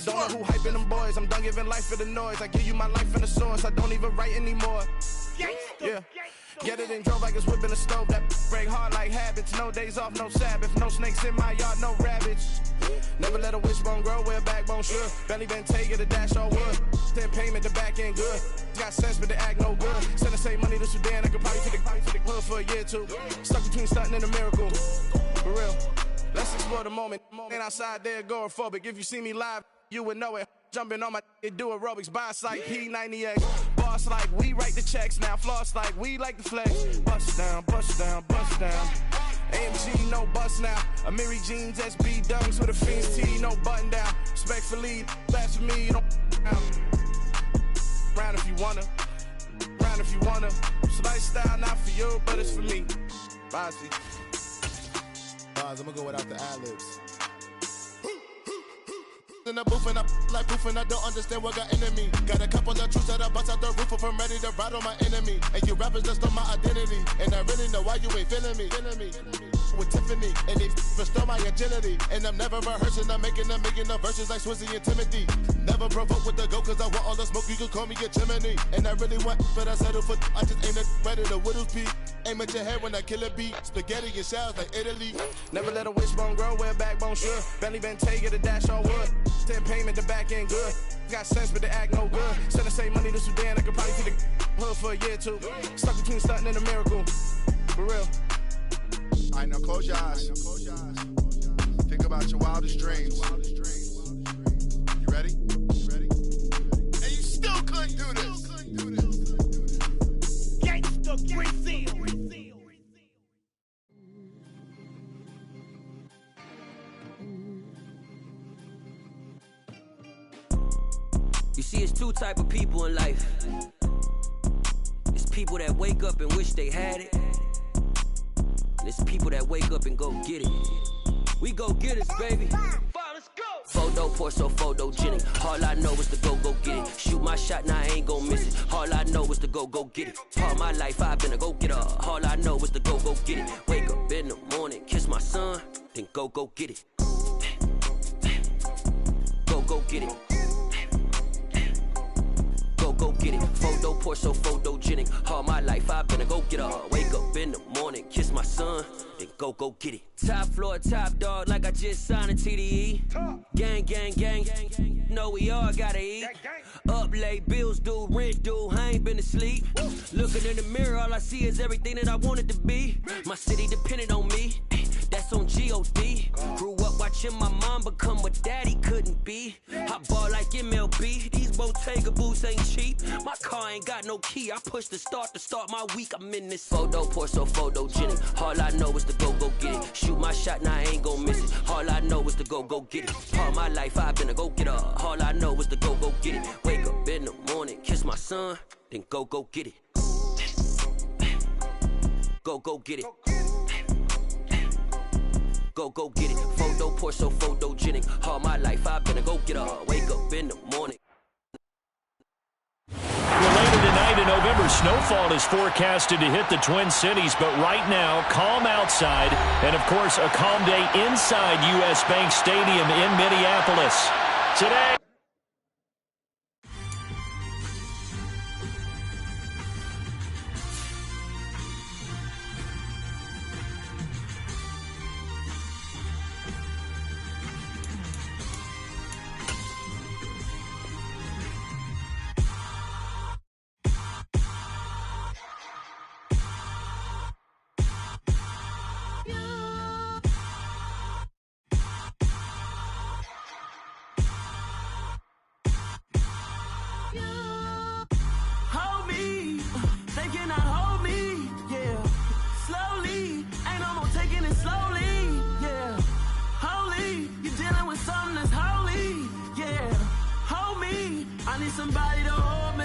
don't know who hyping them boys. I'm done giving life for the noise. I give you my life in the source. I don't even write anymore. Yeah. Get it and drove like it's whipping a stove. That break hard like habits. No days off, no Sabbath. No snakes in my yard, no rabbits. Never let a wishbone grow where a backbone should. Belly been take it, a dash all wood. Then payment, the back end good. Got sense, but the act no good. Send the same money to Sudan. I could probably take the hood for a year or two. Stuck between stunting and a miracle. For real. Let's explore the moment. Ain't outside there agoraphobic. If you see me live, you would know it. Jumping on my do aerobics, boss like P90X. Boss like we write the checks now. Floss like we like the flex. Bust down, bust down, bust down. AMG, no bust now. Amiri jeans, SB dunks with a Fiends T, no button down. Respectfully, that's for me, you don't round if you wanna. Round if you wanna. It's lifestyle, not for you, but it's for me. Bossy. I'm gonna go without the ad-libs. In the booth and I like proof and I don't understand what got into me. Got a couple of truths that I bust out the roof if I'm ready to ride on my enemy. And you rappers just stole my identity, and I really know why you ain't feeling me. With Tiffany, and they restore my agility. And I'm never rehearsing, I'm making a million of verses like Swizzy and Timothy. Never provoke with the go, cause I want all the smoke, you can call me a chimney. And I really want, but I settle for, I just ain't ready to whittles peak. Aim at your head when I kill a beat. Spaghetti and shells like Italy. Never let a wishbone grow where a backbone should. Belly been take it, a dash all wood. Then payment, the back end good. Got sense, but the act no good. Send the same money to Sudan, I could probably take the hood for a year or two. Stuck between stunting and a miracle. For real. Alright, now close your eyes. Think about your wildest dreams. You ready? And you still couldn't do this. Gangsta Brazil. You see, it's two type of people in life. It's people that wake up and wish they had it. And it's people that wake up and go get it. We go get it, baby. Let's go. Photo pour so photogenic. All I know is to go get it. Shoot my shot, now I ain't gon' miss it. All I know is to go get it. All my life I've been a go getter. All I know is to go get it. Wake up in the morning, kiss my son, then go get it. Go get it. Go get it. Photo pour so photogenic. All my life I've been a go getter. Wake up in the morning, kiss my son, then go get it. Top floor, top dog, like I just signed a TDE. Gang. Know we all gotta eat. Up late, bills due, rent due, I ain't been asleep. Looking in the mirror, all I see is everything that I wanted to be. My city depended on me. That's on G.O.D. Grew up watching my mom become what daddy couldn't be. I ball like MLB, these Bottega boots ain't cheap. My car ain't got no key, I push the start to start my week. I'm in this photo pour so photogenic. All I know is to go get it. Shoot my shot, now I ain't gon' miss it. All I know is to go get it. All my life I've been a go getter. All I know is to go get it. Wake up in the morning, kiss my son, then go get it. Go get it. Go get it. Photo pour so photogenic. All my life I've been a go getter. Wake up in the morning. Well, later tonight in November, snowfall is forecasted to hit the Twin Cities, but right now, calm outside, and of course, a calm day inside U.S. Bank Stadium in Minneapolis. Today. Somebody to hold me.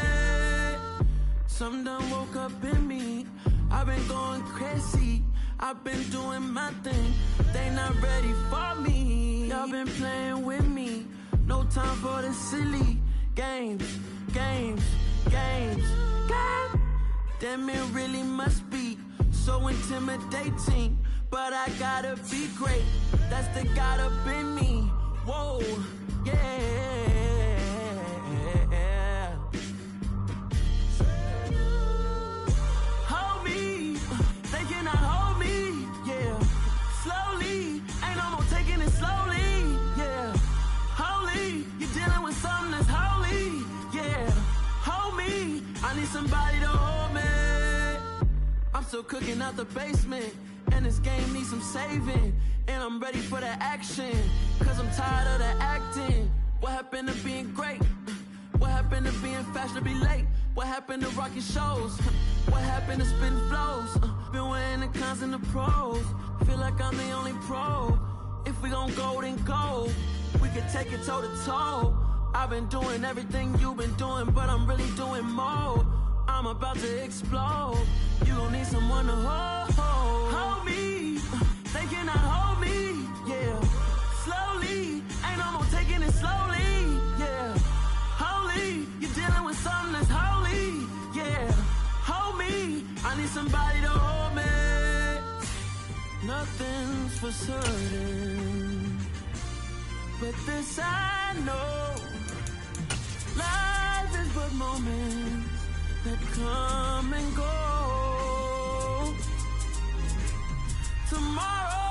Something done woke up in me. I've been going crazy. I've been doing my thing. They not ready for me. Y'all been playing with me. No time for the silly games. Damn, it really must be so intimidating. But I gotta be great. That's the God up in me. Whoa, yeah. still cooking out the basement, and this game needs some saving. And I'm ready for the action, cause I'm tired of the acting. What happened to being great? What happened to being fashionably late? What happened to rocking shows? What happened to spitting flows? Been weighing the cons and the pros. Feel like I'm the only pro. If we gon' go, then go. We can take it toe to toe. I've been doing everything you've been doing, but I'm really doing more. I'm about to explode. You gon' need someone to hold me. They cannot hold me, yeah. Slowly, ain't no more taking it slowly, yeah. Holy, you're dealing with something that's holy, yeah. Hold me, I need somebody to hold me. Nothing's for certain, but this I know. Life is but moments that come and go. Tomorrow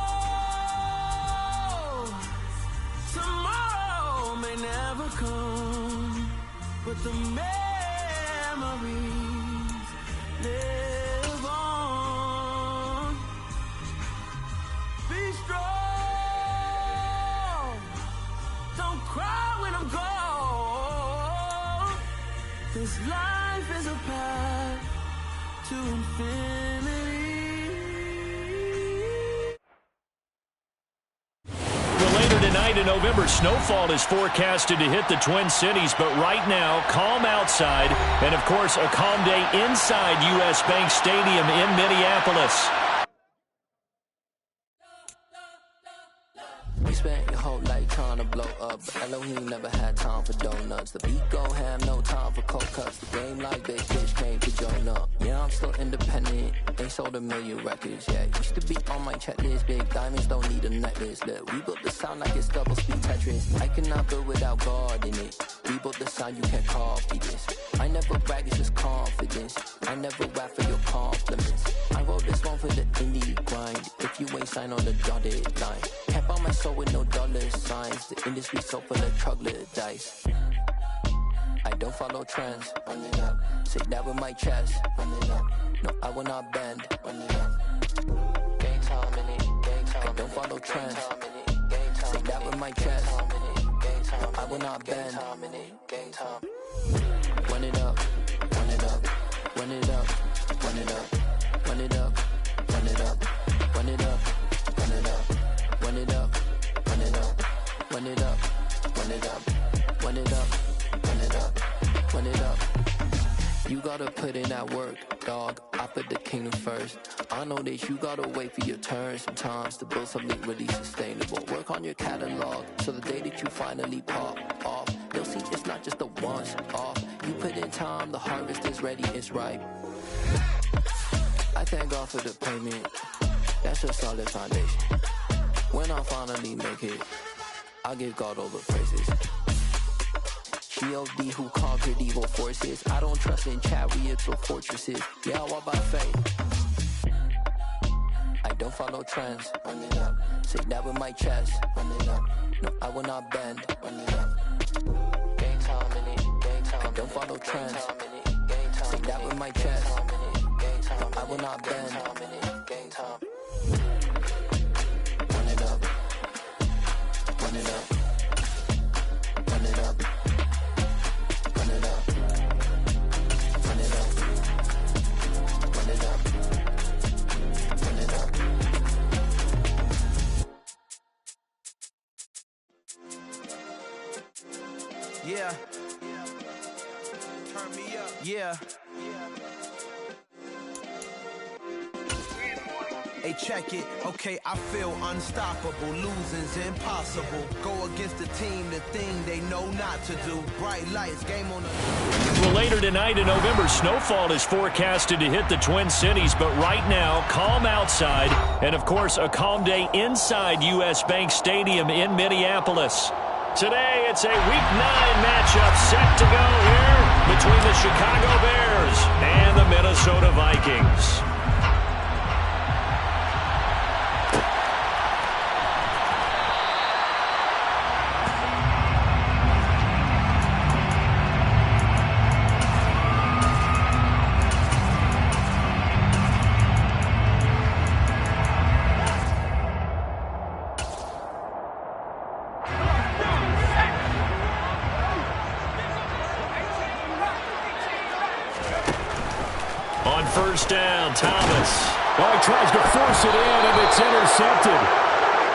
may never come, but the memories live on. Be strong, don't cry when I'm gone. This life is a path to infinity. Tonight in November, snowfall is forecasted to hit the Twin Cities, but right now, calm outside, and of course, a calm day inside U.S. Bank Stadium in Minneapolis. We spent your whole life trying to blow up, but Elohim never had time for donuts. The beat go ham, no time for cold cuts. The game like big fish came to join up. Yeah, I'm still independent, ain't sold 1 million records yet. Used to be on my checklist, big diamonds don't need a necklace. Look, we built the sound like it's double speed Tetris. I cannot build without God in it. We built the sound, you can't copy this. I never brag, it's just confidence. I never rap for your compliments. I wrote this one for the indie grind. If you ain't signed on the dotted line, can't buy my soul with no dollar signs. The industry so full of troglodytes. I don't follow trends. Run it up. Say that with my chest. Run it up. No, I will not bend. Run it up. Game time in it. Game time. I don't follow trends. Say that with my chest. No, I will not bend. Game time. Run it up. Run it up. Run it up. Run it up. Run it up. Run it up. Run it up. Run it up. Run it up. Run it up. Run it up. Run it up. Run it up. Run it up. Run it up. You gotta put in that work, dog. I put the kingdom first. I know that you gotta wait for your turn sometimes to build something really sustainable. Work on your catalog so the day that you finally pop off, you'll see it's not just a once off. You put in time, the harvest is ready, it's ripe. I thank God for the payment. That's a solid foundation. When I finally make it, I'll give God all the praises. G.O.D. who conquered evil forces. I don't trust in chariots or fortresses. Yeah, I walk by faith. I don't follow trends. Run it up. Say that with my chest. Run it up. No, I will not bend. Run it up. Game time in it. Game time. I don't follow trends. Say that with my chest. No, I will not bend. Game time. Run it up. Run it up. Run it up. Run it up. Run it up. Run it up. Run it up. Yeah. Turn me up. Yeah. Hey, check it. Okay, I feel unstoppable. Losing's impossible. Go against the team, the thing they know not to do. Bright lights, game on the... Well, later tonight in November, snowfall is forecasted to hit the Twin Cities, but right now, calm outside, and of course, a calm day inside U.S. Bank Stadium in Minneapolis. Today, it's a Week 9 matchup set to go here between the Chicago Bears and the Minnesota Vikings. first down. Thomas. Oh, he tries to force it in, and it's intercepted.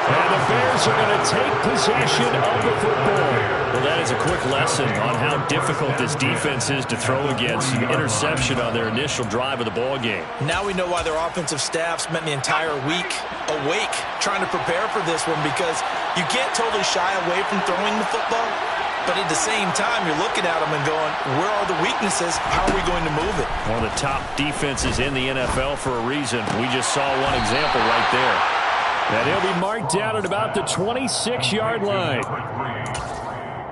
And the Bears are going to take possession of the football. Well, that is a quick lesson on how difficult this defense is to throw against. An interception on their initial drive of the ball game. Now we know why their offensive staff spent the entire week awake trying to prepare for this one, because you can't totally shy away from throwing the football. But at the same time, you're looking at them and going, where are the weaknesses? How are we going to move it? One of the top defenses in the NFL for a reason. We just saw one example right there. And he'll be marked down at about the 26-yard line.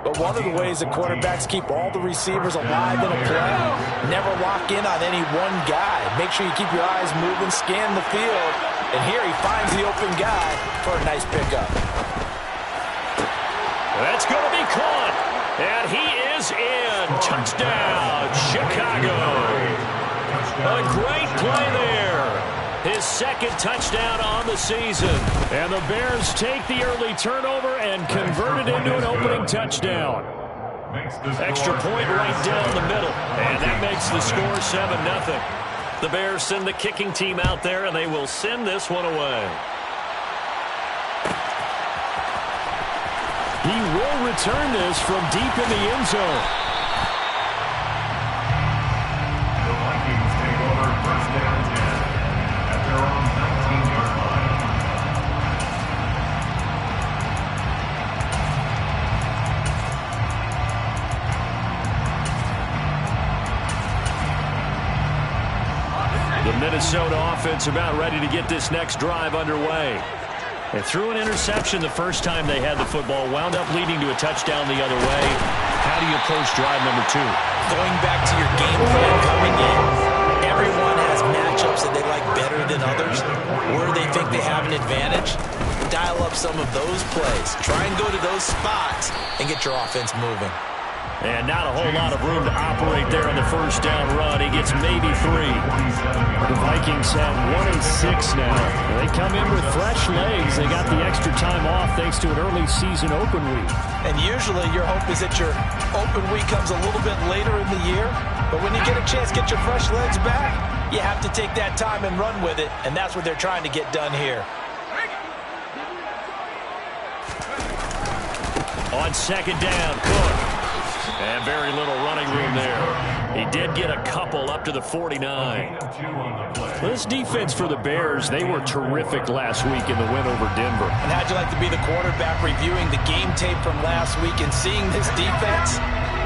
But one of the ways that quarterbacks keep all the receivers alive in a play, never lock in on any one guy. Make sure you keep your eyes moving, scan the field. And here he finds the open guy for a nice pickup. That's going to be caught. And he is in. Touchdown, Chicago. A great play there. His second touchdown on the season. And the Bears take the early turnover and convert it into an opening touchdown. Extra point right down the middle. And that makes the score 7-0. The Bears send the kicking team out there, and they will send this one away. He will return this from deep in the end zone. The Vikings take over first down 10 at their own 19-yard line. The Minnesota offense about ready to get this next drive underway. They threw an interception the first time they had the football, wound up leading to a touchdown the other way. How do you approach drive number 2? Going back to your game plan coming in, everyone has matchups that they like better than others, where they think they have an advantage. Dial up some of those plays. Try and go to those spots and get your offense moving. And not a whole lot of room to operate there on the first down run. He gets maybe 3. The Vikings have 1-6 now. They come in with fresh legs. They got the extra time off thanks to an early season open week. And usually your hope is that your open week comes a little bit later in the year. But when you get a chance to get your fresh legs back, you have to take that time and run with it. And that's what they're trying to get done here. On second down, Cook. And very little running room there. He did get a couple up to the 49. This defense for the Bears, they were terrific last week in the win over Denver. And how'd you like to be the quarterback reviewing the game tape from last week and seeing this defense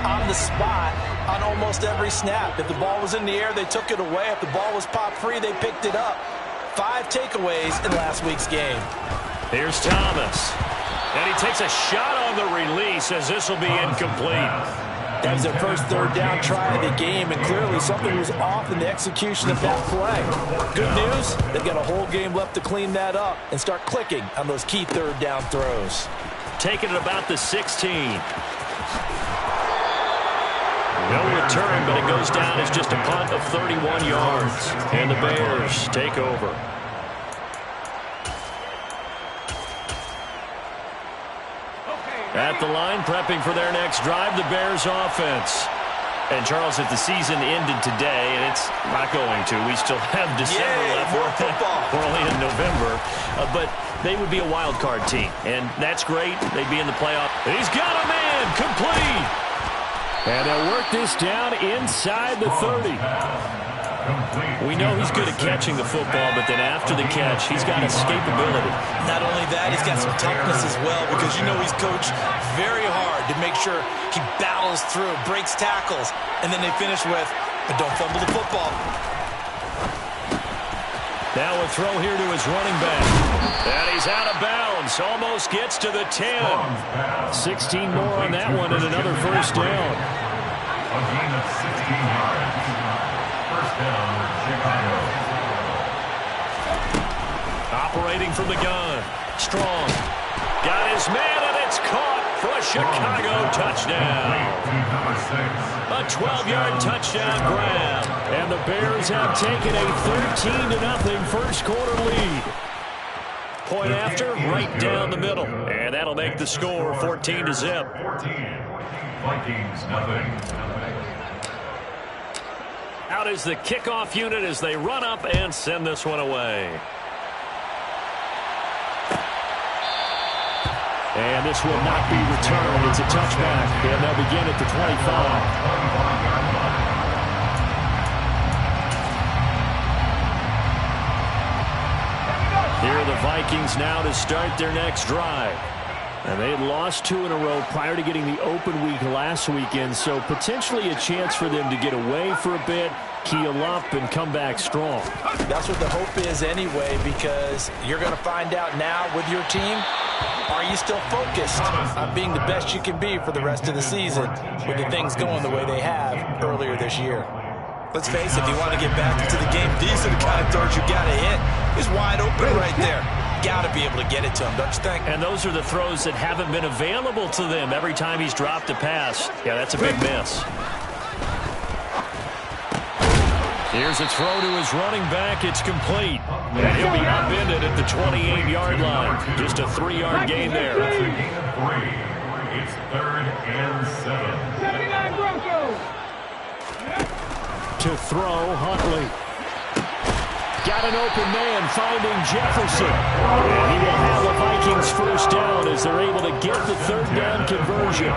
on the spot on almost every snap? If the ball was in the air, they took it away. If the ball was popped free, they picked it up. 5 takeaways in last week's game. Here's Thomas. And he takes a shot on the release as this will be incomplete. That was their first third down try of the game, and clearly something was off in the execution of that play. Good news, they've got a whole game left to clean that up and start clicking on those key third down throws. Taking it about the 16. No return, but it goes down as just a punt of 31 yards. And the Bears take over. At the line, prepping for their next drive, the Bears offense. And, Charles, if the season ended today, and it's not going to, we still have December left. More football. We're only in November. But they would be a wild card team, and that's great. They'd be in the playoff. He's got a man, complete. And they'll work this down inside the 30. We know he's good at catching the football, but then after the catch, he's got escapability. Not only that, he's got some toughness as well, because you know he's coached very hard to make sure he battles through, breaks tackles, and then they finish with, but don't fumble the football. Now a throw here to his running back. And he's out of bounds. Almost gets to the 10. 16 more on that one and another first down. A gain of 16 yards. First down, Chicago. Operating from the gun. Strong. Got his man, and it's caught for a Chicago touchdown. A 12-yard touchdown grab. And the Bears have taken a 13-0 first quarter lead. Point after, right down the middle. And that'll make the score 14-0. Vikings, nothing. Out is the kickoff unit as they run up and send this one away. And this will not be returned. It's a touchback, and they'll begin at the 25. Here are the Vikings now to start their next drive. And they had lost 2 in a row prior to getting the open week last weekend, so potentially a chance for them to get away for a bit, keel up, and come back strong. That's what the hope is anyway, because you're going to find out now with your team, are you still focused on being the best you can be for the rest of the season with the things going the way they have earlier this year? Let's face it, if you want to get back into the game, these are the kind of throws you got to hit. He's wide open right there. Got to be able to get it to him, don't you think? And those are the throws that haven't been available to them every time he's dropped a pass. Yeah, that's a big miss. Here's a throw to his running back. It's complete. And he'll be upended at the 28-yard line. Just a 3-yard gain there. It's 3rd and 7. 79 Broncos. To throw, Huntley. Got an open man finding Jefferson. And he will have the Vikings first down as they're able to get the 3rd down conversion.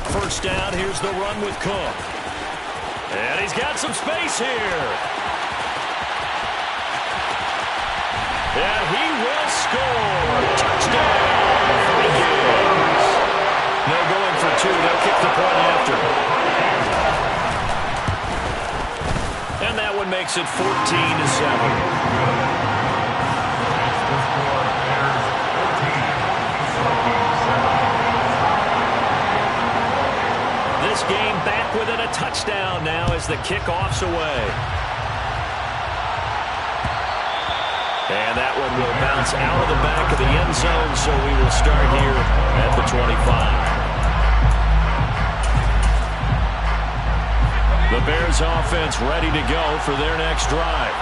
First down, here's the run with Cook. And he's got some space here. And he will score. Touchdown, Vikings. No going for 2. They'll kick the point after. And that one makes it 14-7. This game back within a touchdown now as the kickoff's away. And that one will bounce out of the back of the end zone, so we will start here at the 25. The Bears offense ready to go for their next drive.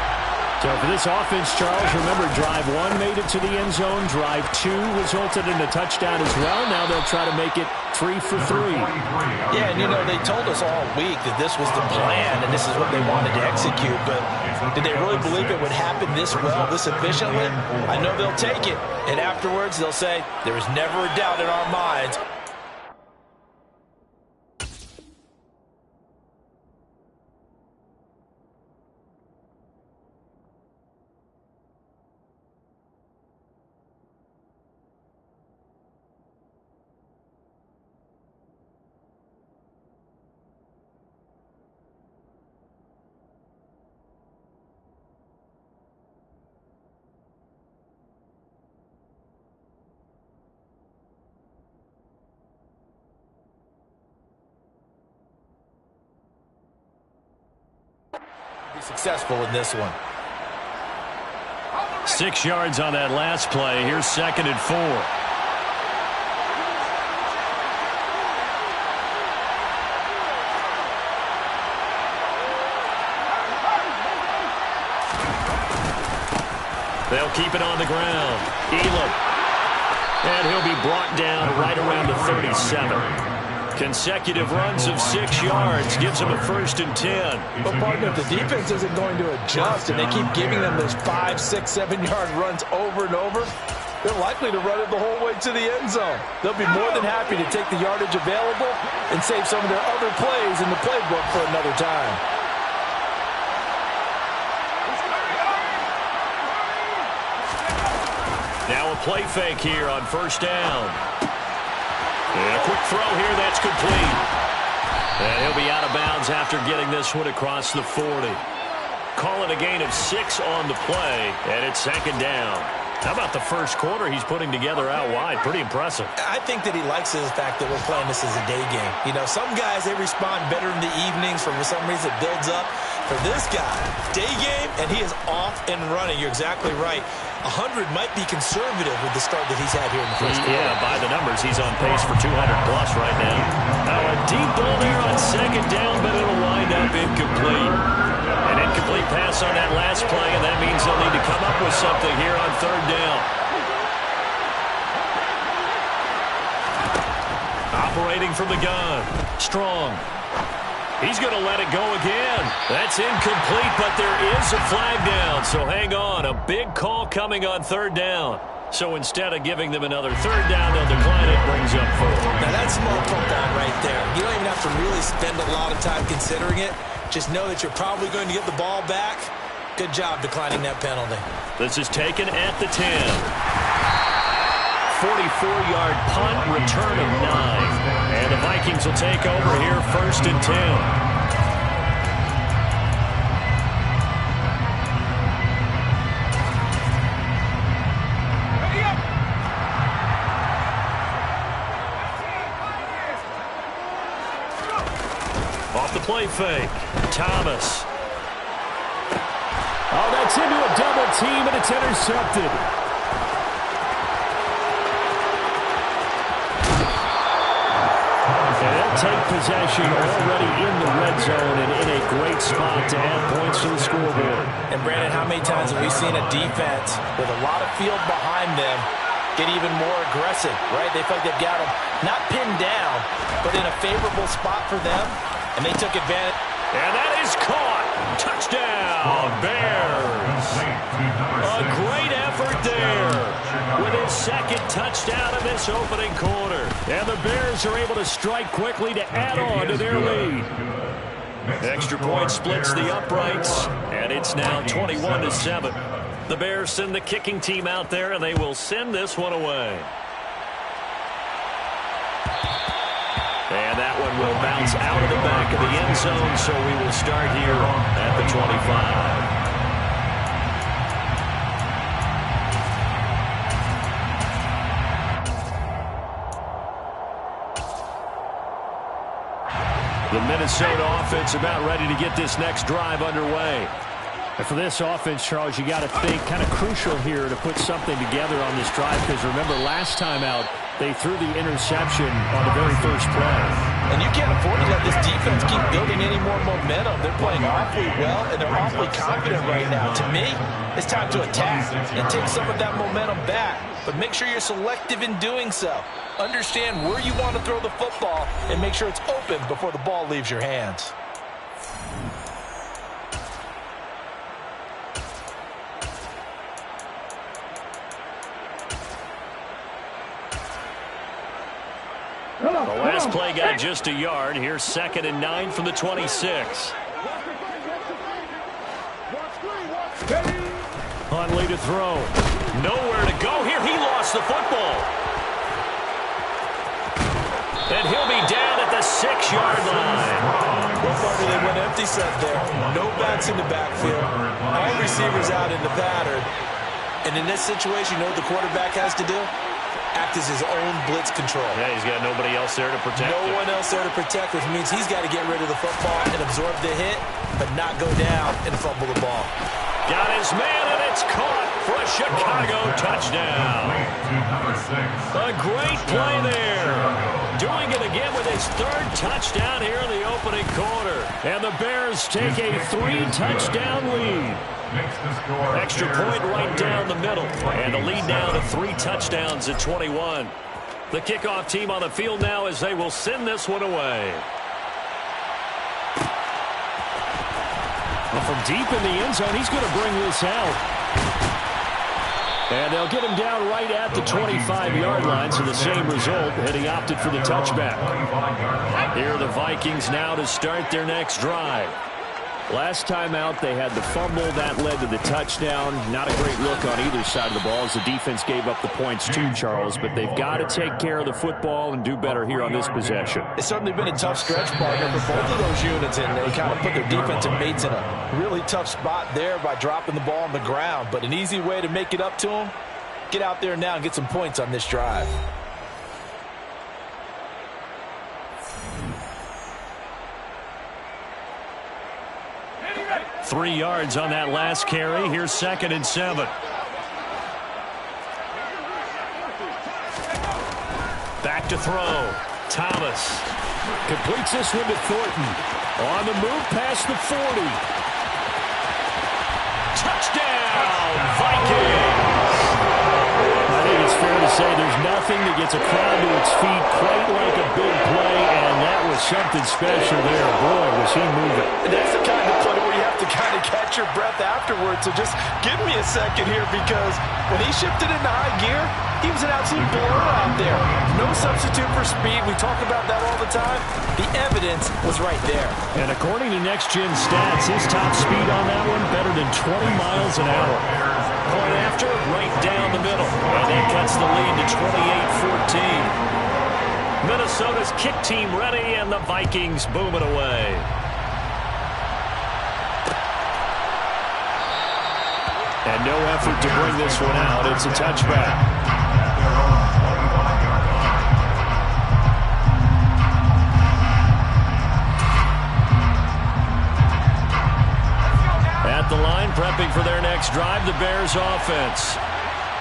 So for this offense, Charles, remember drive 1 made it to the end zone. Drive 2 resulted in a touchdown as well. Now they'll try to make it 3 for 3. Yeah, and you know, they told us all week that this was the plan and this is what they wanted to execute, but did they really believe it would happen this well, this efficiently? I know they'll take it, and afterwards they'll say, there was never a doubt in our minds. Successful in this one. 6 yards on that last play. Here's 2nd and 4. They'll keep it on the ground. Elam. And he'll be brought down right around the 37. Consecutive runs of 6 yards gives them a 1st and 10. But partner, if the defense isn't going to adjust and they keep giving them those 5, 6, 7-yard runs over and over, they're likely to run it the whole way to the end zone. They'll be more than happy to take the yardage available and save some of their other plays in the playbook for another time. Now a play fake here on 1st down. And a quick throw here, that's complete. And he'll be out of bounds after getting this one across the 40. Call it a gain of 6 on the play, and it's 2nd down. How about the first quarter he's putting together out wide? Pretty impressive. I think that he likes the fact that we're playing this as a day game. You know, some guys, they respond better in the evenings. For some reason, it builds up. For this guy, day game, and he is off and running. You're exactly right. 100 might be conservative with the start that he's had here in the first quarter. Yeah, by the numbers, he's on pace for 200-plus right now. Now a deep ball there on 2nd down, but it'll wind up incomplete. An incomplete pass on that last play, and that means they'll need to come up with something here on 3rd down. Throwing from the gun. Strong. He's going to let it go again. That's incomplete, but there is a flag down. So hang on. A big call coming on third down. So instead of giving them another third down, they'll decline it. Brings up fourth. Now that's smart football right there. You don't even have to really spend a lot of time considering it. Just know that you're probably going to get the ball back. Good job declining that penalty. This is taken at the 10. 44-yard punt, return of 9. And the Vikings will take over here, 1st and 10. Off the play fake. Thomas. Oh, that's into a double team, and it's intercepted. And they'll take possession already in the red zone and in a great spot to add points to the scoreboard. And, Brandon, how many times have we seen a defense with a lot of field behind them get even more aggressive, right? They feel like they've got them not pinned down, but in a favorable spot for them, and they took advantage. And that is caught. Touchdown, Bears. A great effort there with his second touchdown of this opening quarter. And the Bears are able to strike quickly to add on to their lead. Extra point splits the uprights, and it's now 21-7. The Bears send the kicking team out there, and they will send this one away. And that one will bounce out of the back of the end zone, so we will start here at the 25. The Minnesota offense about ready to get this next drive underway. And for this offense, Charles, you got to think kind of crucial here to put something together on this drive, because remember last time out, they threw the interception on the very first play. And you can't afford to let this defense keep building any more momentum. They're playing awfully well, and they're awfully confident right now. To me, it's time to attack and take some of that momentum back. But make sure you're selective in doing so. Understand where you want to throw the football and make sure it's open before the ball leaves your hands. The last play got just a yard. Here's 2nd and 9 from the 26. Huntley to throw. Nowhere to go here. He lost the football. And he'll be down at the 6-yard line. Well, Barber, they went empty set there. No backs in the backfield. All receivers out in the pattern. And in this situation, you know what the quarterback has to do? Act as his own blitz control. Yeah, he's got nobody else there to protect him. No one else there to protect, which means he's got to get rid of the football and absorb the hit, but not go down and fumble the ball. Got his man, and it's caught for a Chicago touchdown. A great play there. Doing it again with his 3rd touchdown here in the opening quarter. And the Bears take a 3-touchdown lead. Extra point right down the middle. And the lead now to 3 touchdowns at 21. The kickoff team on the field now as they will send this one away. Well, from deep in the end zone, he's going to bring this out. And they'll get him down right at the 25-yard line, so the same result, and he opted for the touchback. Here are the Vikings now to start their next drive. Last time out, they had the fumble. That led to the touchdown. Not a great look on either side of the ball as the defense gave up the points too, Charles. But they've got to take care of the football and do better here on this possession. It's certainly been a tough stretch, partner, for both of those units, and they kind of put their defensive mates in a really tough spot there by dropping the ball on the ground. But an easy way to make it up to them, get out there now and get some points on this drive. Three yards on that last carry. Here's 2nd and 7. Back to throw. Thomas completes this one to Thornton. On the move past the 40. Touchdown, Vikings! I think it's fair to say there's nothing roughing that gets a crowd to its feet quite like a big play, and that was something special there. Boy, was he moving. That's the kind of play where you have to kind of catch your breath afterwards. So just give me a second here, because when he shifted into high gear, he was an absolute blur out there. No substitute for speed. We talk about that all the time. The evidence was right there. And according to Next Gen Stats, his top speed on that one better than 20 miles an hour. Point after, right down the middle. And that cuts the lead to 28-14. Minnesota's kick team ready, and the Vikings boom it away. And no effort to bring this one out. It's a touchback. At the line, prepping for their next drive, the Bears offense.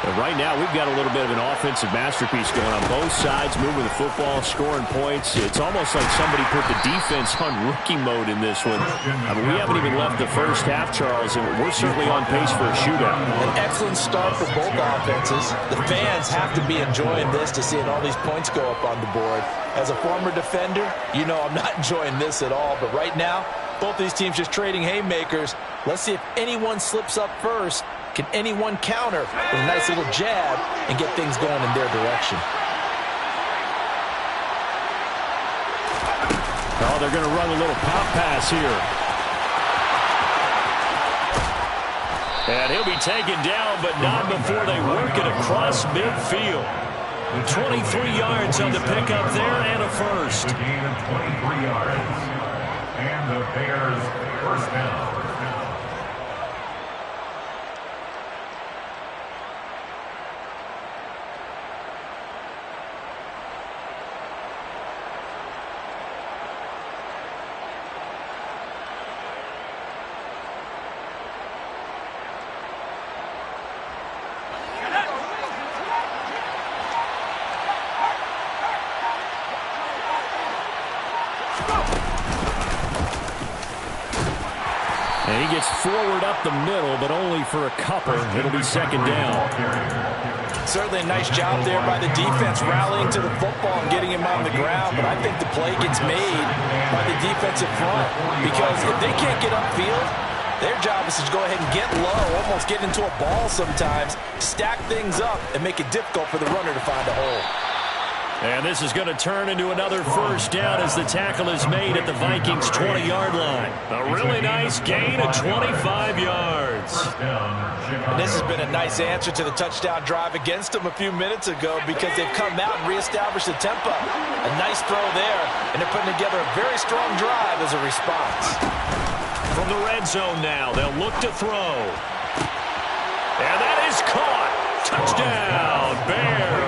But right now, we've got a little bit of an offensive masterpiece going on both sides, moving the football, scoring points. It's almost like somebody put the defense on rookie mode in this one. I mean, we haven't even left the first half, Charles, and we're certainly on pace for a shootout. An excellent start for both offenses. The fans have to be enjoying this to seeing all these points go up on the board. As a former defender, you know I'm not enjoying this at all. But right now, both these teams just trading haymakers. Let's see if anyone slips up first. Can anyone counter with a nice little jab and get things going in their direction? Oh, they're going to run a little pop pass here. And he'll be taken down, but not before they work it across midfield. 23 yards on the pickup there, and a first. A gain of 23 yards. And the Bears first down. And he gets forward up the middle, but only for a couple. It'll be second down. Certainly a nice job there by the defense, rallying to the football and getting him on the ground. But I think the play gets made by the defensive front, because if they can't get upfield, their job is to go ahead and get low, almost get into a ball sometimes, stack things up, and make it difficult for the runner to find a hole. And this is going to turn into another first down as the tackle is made at the Vikings' 20-yard line. A really nice gain of 25 yards. And this has been a nice answer to the touchdown drive against them a few minutes ago, because they've come out and reestablished the tempo. A nice throw there, and they're putting together a very strong drive as a response. From the red zone now, they'll look to throw. And that is caught. Touchdown, Bears.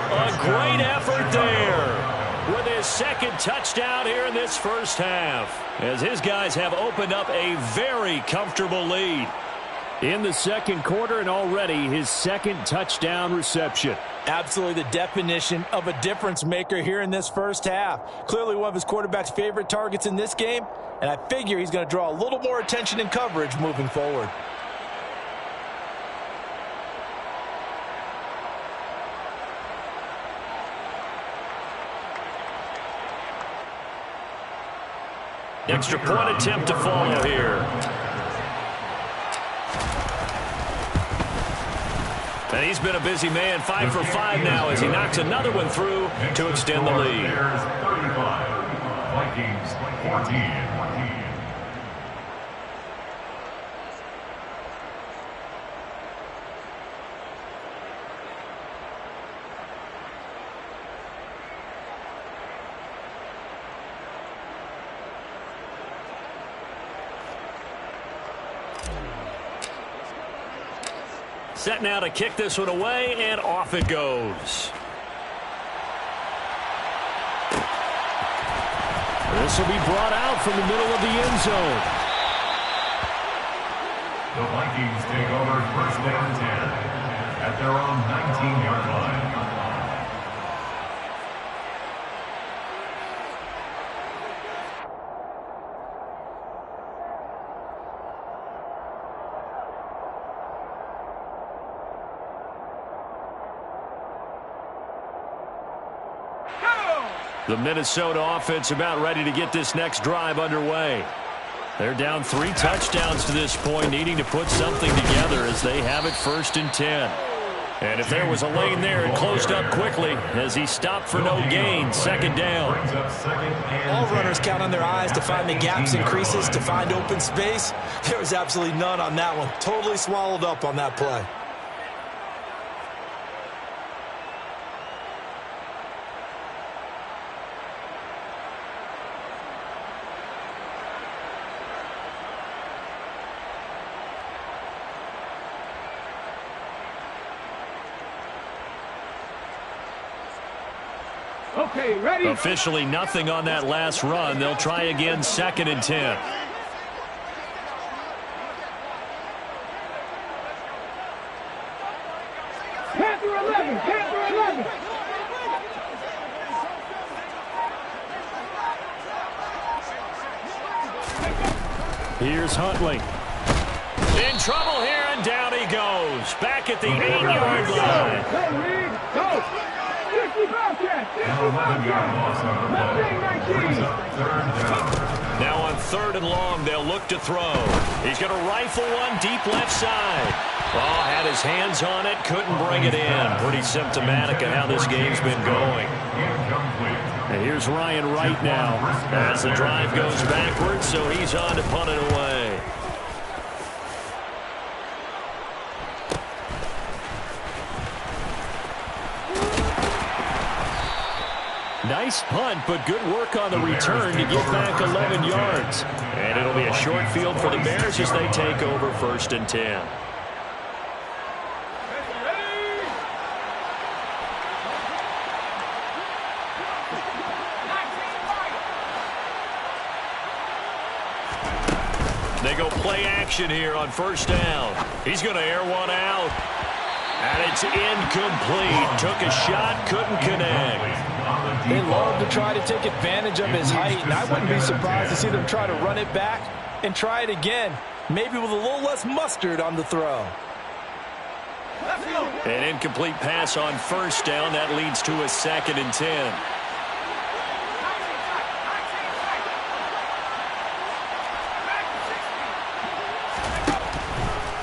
A great effort there with his second touchdown here in this first half, as his guys have opened up a very comfortable lead in the second quarter, and already his second touchdown reception. Absolutely the definition of a difference maker here in this first half. Clearly one of his quarterback's favorite targets in this game, and I figure he's going to draw a little more attention and coverage moving forward. Extra point attempt to follow here. And he's been a busy man, 5 for 5 now as he knocks another one through to extend the lead. Bears 35, Vikings 14. Set now to kick this one away, and off it goes. This will be brought out from the middle of the end zone. The Vikings take over first down 10 at their own 19-yard line. The Minnesota offense about ready to get this next drive underway. They're down 3 touchdowns to this point, needing to put something together as they have it 1st and 10. And if there was a lane there, it closed up quickly as he stopped for no gain. 2nd down. All runners count on their eyes to find the gaps and creases, to find open space. There was absolutely none on that one. Totally swallowed up on that play. Okay, ready? Officially nothing on that last run. They'll try again 2nd and 10. Panther 11, Panther 11. Here's Huntley. In trouble here, and down he goes. Back at the 8-yard line. Go, Reed, go. 50 Bobcats, 50 Bobcats. Mustang 19. Now on 3rd and long, they'll look to throw. He's going to rifle one deep left side. Oh, had his hands on it, couldn't bring it in. Pretty symptomatic of how this game's been going. And here's Ryan Wright now as the drive goes backwards, so he's on to punt it away. Nice punt, but good work on the return to get back 11 yards. And it'll be a short field for the Bears as they take over 1st and 10. They go play action here on 1st down. He's going to air one out. And it's incomplete. Took a shot, couldn't connect. They love to try to take advantage of his height, and I wouldn't be surprised to see them try to run it back and try it again, maybe with a little less mustard on the throw. An incomplete pass on 1st down. That leads to a 2nd and 10.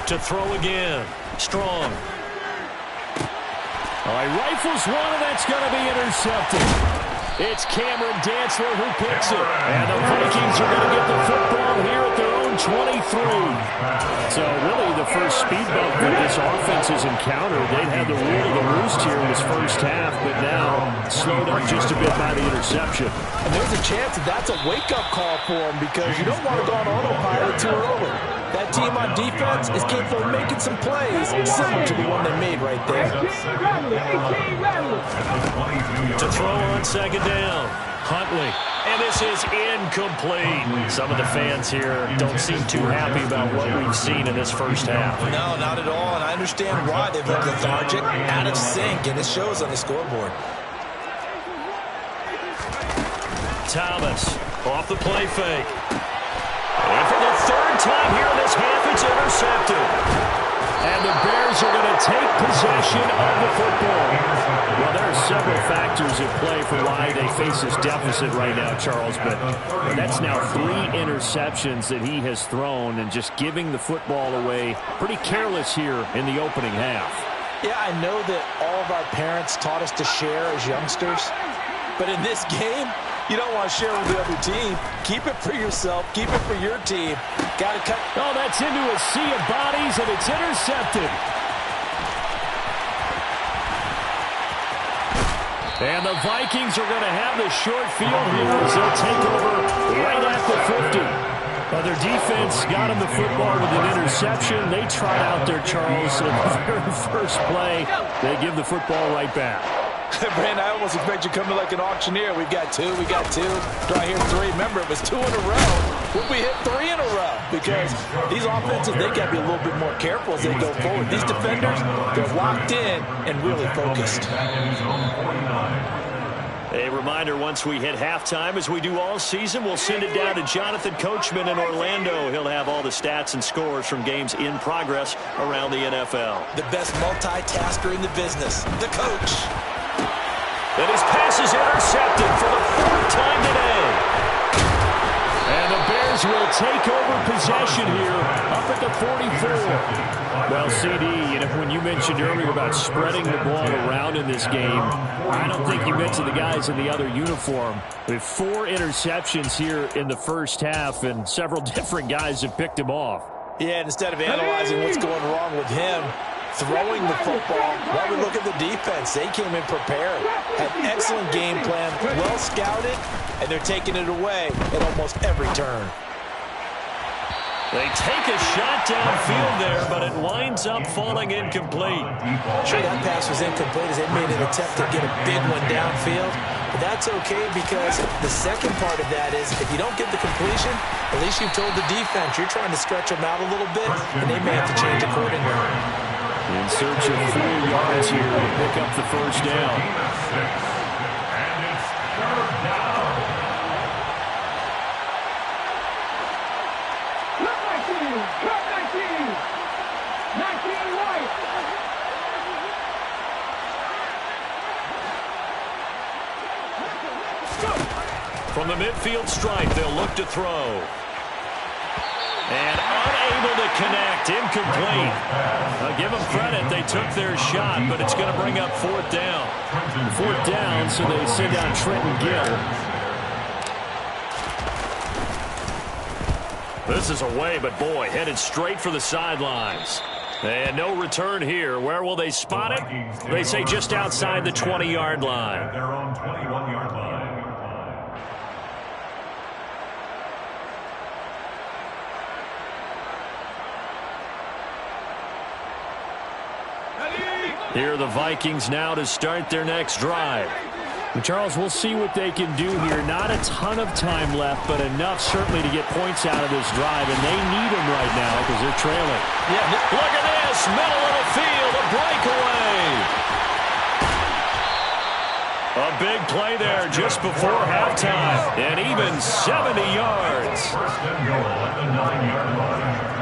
To throw again. Strong. All right, rifles one, and that's going to be intercepted. It's Cameron Dantzler who picks it. And the Vikings are going to get the football here at their own 23. So really the first speed bump that this offense has encountered. They'd had the rule of the roost here in this 1st half, but now slowed up just a bit by the interception. And there's a chance that that's a wake-up call for them because you don't want to go on autopilot too early. That team on defense is capable of making some plays similar to the one they made right there. To throw on 2nd down. Huntley. And this is incomplete. Some of the fans here don't seem too happy about what we've seen in this 1st half. No, not at all. And I understand why they've looked lethargic, out of sync, and it shows on the scoreboard. Thomas off the play fake. And for the 3rd time here in this half, it's intercepted. And the Bears are going to take possession of the football. Well, there are several factors at play for why they face this deficit right now, Charles, but that's now 3 interceptions that he has thrown and just giving the football away pretty careless here in the opening half. Yeah, I know that all of our parents taught us to share as youngsters, but in this game, you don't want to share with the other team. Keep it for yourself. Keep it for your team. Got to cut. Oh, that's into a sea of bodies, and it's intercepted. And the Vikings are going to have the short field here as they'll take over right at the 50. Well, their defense got him the football with an interception. They tried out there, Charles, in the very first play. They give the football right back. Brandon, I almost expect you to come in like an auctioneer. We got 2, we got 2. Do I hear 3? Remember, it was 2 in a row. Will we hit 3 in a row? Because these offenses, they got to be a little bit more careful as they go forward. These defenders, they're locked in and really focused. A reminder, once we hit halftime, as we do all season, we'll send it down to Jonathan Coachman in Orlando. He'll have all the stats and scores from games in progress around the NFL. The best multitasker in the business, the coach. And his pass is intercepted for the 4th time today. And the Bears will take over possession here up at the 44. Well, CD, when you mentioned earlier about spreading the ball around in this game, I don't think you mentioned the guys in the other uniform. With 4 interceptions here in the first half, and several different guys have picked him off. Yeah, and instead of analyzing what's going wrong with him, throwing the football, while we look at the defense, they came in prepared, had an excellent game plan, well scouted, and they're taking it away at almost every turn. They take a shot downfield there, but it winds up falling incomplete. Sure, that pass was incomplete as they made an attempt to get a big one downfield. But that's okay because the second part of that is if you don't get the completion, at least you've told the defense you're trying to stretch them out a little bit, and they may have to change accordingly. In search of 4 yards here to pick up the first down. And it's 3rd down. From the midfield stripe, they'll look to throw. And unable to connect, incomplete. I'll give them credit, they took their shot, but it's going to bring up 4th down. 4th down, so they send down Trenton Gill. This is away, but boy, headed straight for the sidelines. And no return here. Where will they spot it? They say just outside the 20-yard line. At their own 21-yard line. Here are the Vikings now to start their next drive. And Charles, we'll see what they can do here. Not a ton of time left, but enough certainly to get points out of this drive, and they need them right now because they're trailing. Yeah, look at this, middle of the field, a breakaway. A big play there just before halftime, and even 70 yards. 1st and goal at the 9-yard line.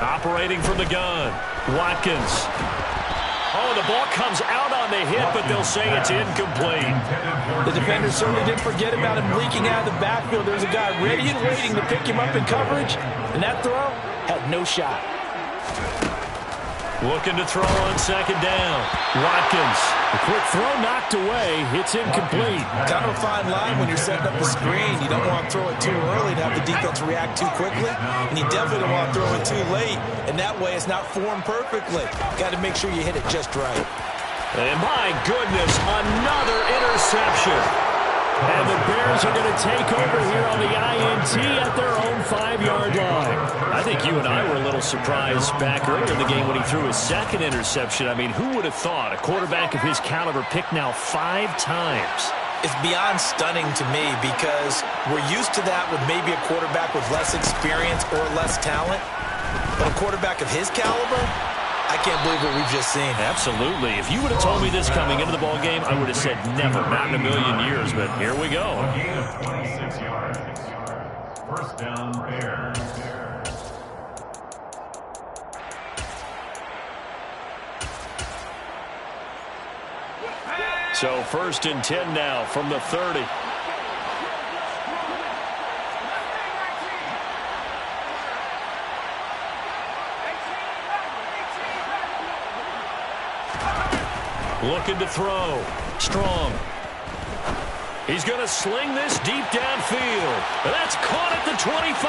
Operating from the gun, Watkins. Oh, the ball comes out on the hit, but they'll say it's incomplete. The defender certainly didn't forget about him leaking out of the backfield. There's a guy ready and waiting to pick him up in coverage, and that throw had no shot. Looking to throw on 2nd down. Watkins. A quick throw knocked away. It's incomplete. Kind of a fine line when you're setting up the screen. You don't want to throw it too early to have the defense react too quickly, and you definitely don't want to throw it too late, and that way it's not formed perfectly. Got to make sure you hit it just right. And my goodness, another interception. And the Bears are going to take over here on the INT at their own 5-yard line. I think you and I were a little surprised back earlier in the game when he threw his 2nd interception. I mean, who would have thought a quarterback of his caliber picked now 5 times? It's beyond stunning to me because we're used to that with maybe a quarterback with less experience or less talent. But a quarterback of his caliber, I can't believe what we've just seen. Absolutely. If you would have told me this coming into the ball game, I would have said never, not in a million years. But here we go. A gain of 26 yards. 1st down, Bears. So 1st and 10 now from the 30. Looking to throw. Strong. He's going to sling this deep downfield. That's caught at the 25.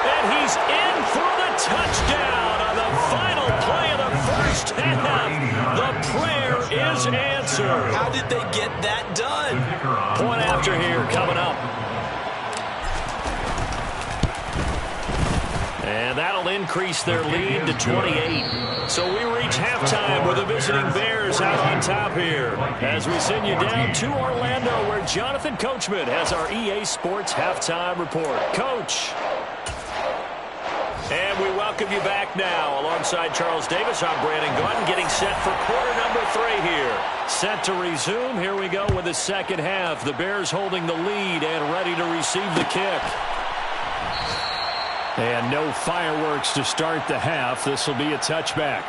And he's in for the touchdown on the final play of the first half. The prayer is answered. How did they get that done? Point after here coming up. And that'll increase their lead to 28. So we reach halftime with the visiting Bears out on top here. As we send you down to Orlando where Jonathan Coachman has our EA Sports Halftime Report. Coach. And we welcome you back now. Alongside Charles Davis, I'm Brandon Gordon getting set for quarter number 3 here. Set to resume. Here we go with the second half. The Bears holding the lead and ready to receive the kick. And no fireworks to start the half. This will be a touchback.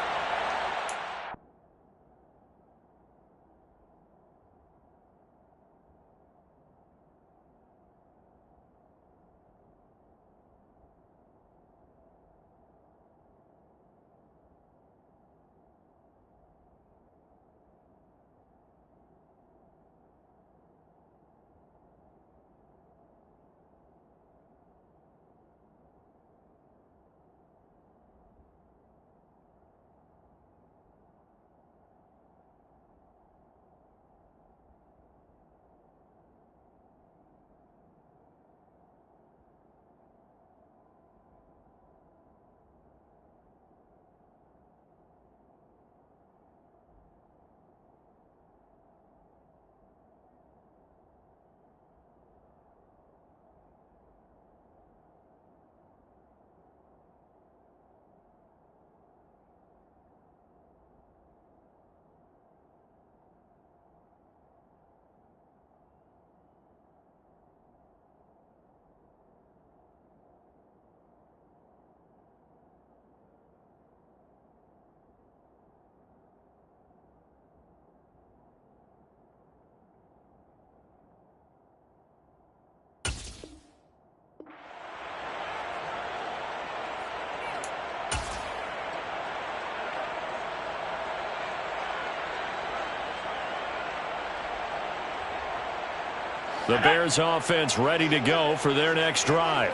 The Bears offense ready to go for their next drive.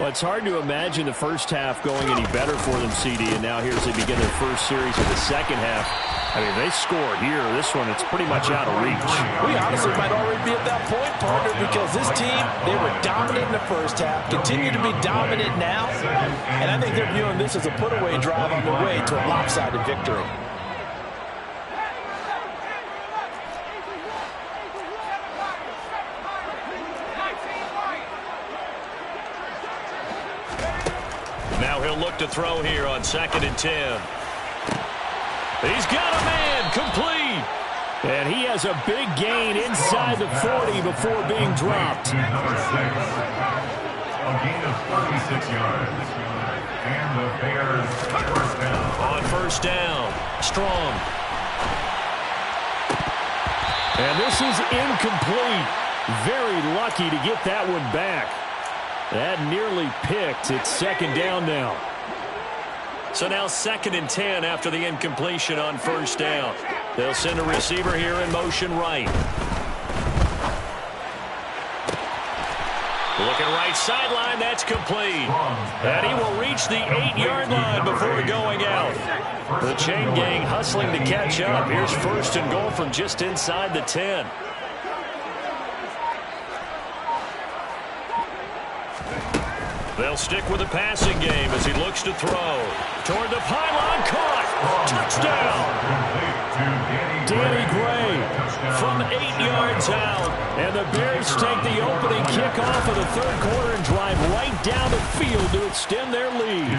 Well, it's hard to imagine the first half going any better for them, CD, and now here as they begin their first series of the second half. I mean, they score here. This one, it's pretty much out of reach. We honestly might already be at that point, partner, because this team, they were dominant in the first half, continue to be dominant now, and I think they're viewing this as a put-away drive on the way to a lopsided victory. Now he'll look to throw here on 2nd and 10. He's got a man, complete. And he has a big gain inside the 40 before being dropped. Number 6, a gain of 36 yards. And the Bears first down. On first down, Strong. And this is incomplete. Very lucky to get that one back. That nearly picked. It's 2nd down now. So now 2nd and 10 after the incompletion on first down. They'll send a receiver here in motion right. Looking right sideline, that's complete. And he will reach the 8-yard line before going out. The chain gang hustling to catch up. Here's 1st and goal from just inside the 10. They'll stick with the passing game as he looks to throw. Toward the pylon, caught. Touchdown. Danny Gray from 8 yards out. And the Bears take the opening kickoff of the 3rd quarter and drive right down the field to extend their lead.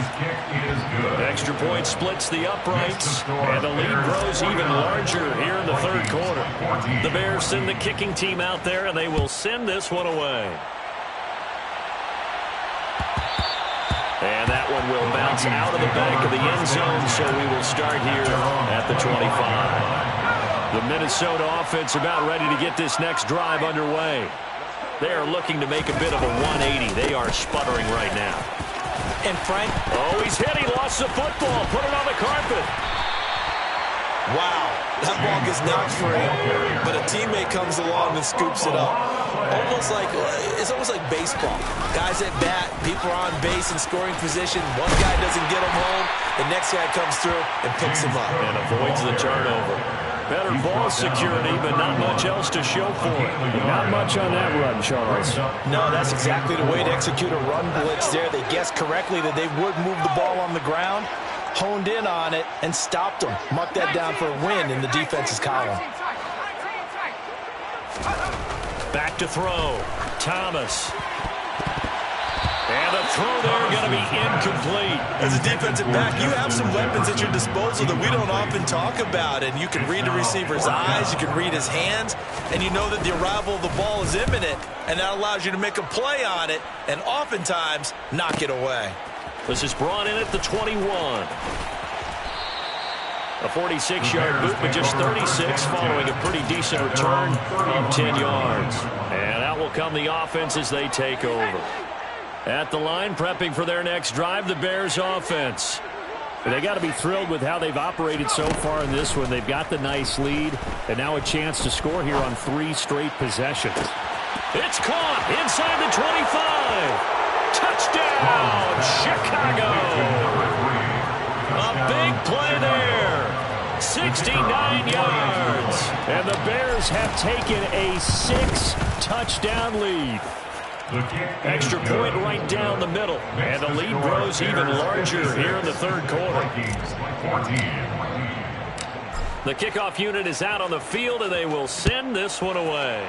Extra point splits the uprights, and the lead grows even larger here in the 3rd quarter. The Bears send the kicking team out there, and they will send this one away. And that one will bounce out of the back of the end zone, so we will start here at the 25. The Minnesota offense about ready to get this next drive underway. They are looking to make a bit of a 180. They are sputtering right now. And Frank. Oh, he's hit. He lost the football. Put it on the carpet. Wow. That ball gets knocked free, but a teammate comes along and scoops it up. It's almost like baseball. Guys at bat, people are on base in scoring position. One guy doesn't get him home. The next guy comes through and picks him up. And avoids the turnover. Better ball security, but not much else to show for it. Not much on that run, Charles. No, that's exactly the way to execute a run blitz there. They guessed correctly that they would move the ball on the ground, honed in on it, and stopped them. Marked that down for a win in the defense's column. Back to throw. Thomas. And the throw there going to be incomplete. As a defensive back, you have some weapons at your disposal that we don't often talk about. And you can read the receiver's eyes, you can read his hands, and you know that the arrival of the ball is imminent. And that allows you to make a play on it and oftentimes knock it away. This is brought in at the 21. A 46-yard boot, but just 36 following a pretty decent return of 10 yards. And out will come the offense as they take over. At the line, prepping for their next drive, the Bears offense. They got to be thrilled with how they've operated so far in this one. They've got the nice lead, and now a chance to score here on 3 straight possessions. It's caught inside the 25. Touchdown, Chicago. A big play there. 69 yards. And the Bears have taken a 6-touchdown lead. Extra point right down the middle. And the lead grows even larger here in the 3rd quarter. The kickoff unit is out on the field, and they will send this one away.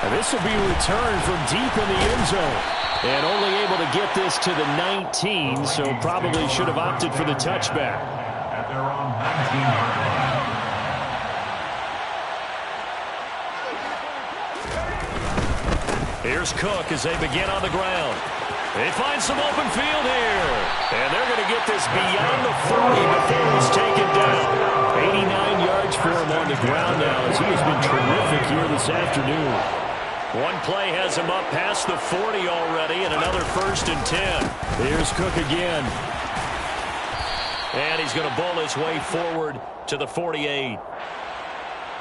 And this will be returned from deep in the end zone. And only able to get this to the 19, so probably should have opted for the touchback. At their own 19-yard line. Here's Cook as they begin on the ground. They find some open field here. And they're going to get this beyond the 40 before he's taken down. 89 yards for him on the ground now as he has been terrific here this afternoon. One play has him up past the 40 already, and another 1st and 10. Here's Cook again. And he's going to bowl his way forward to the 48.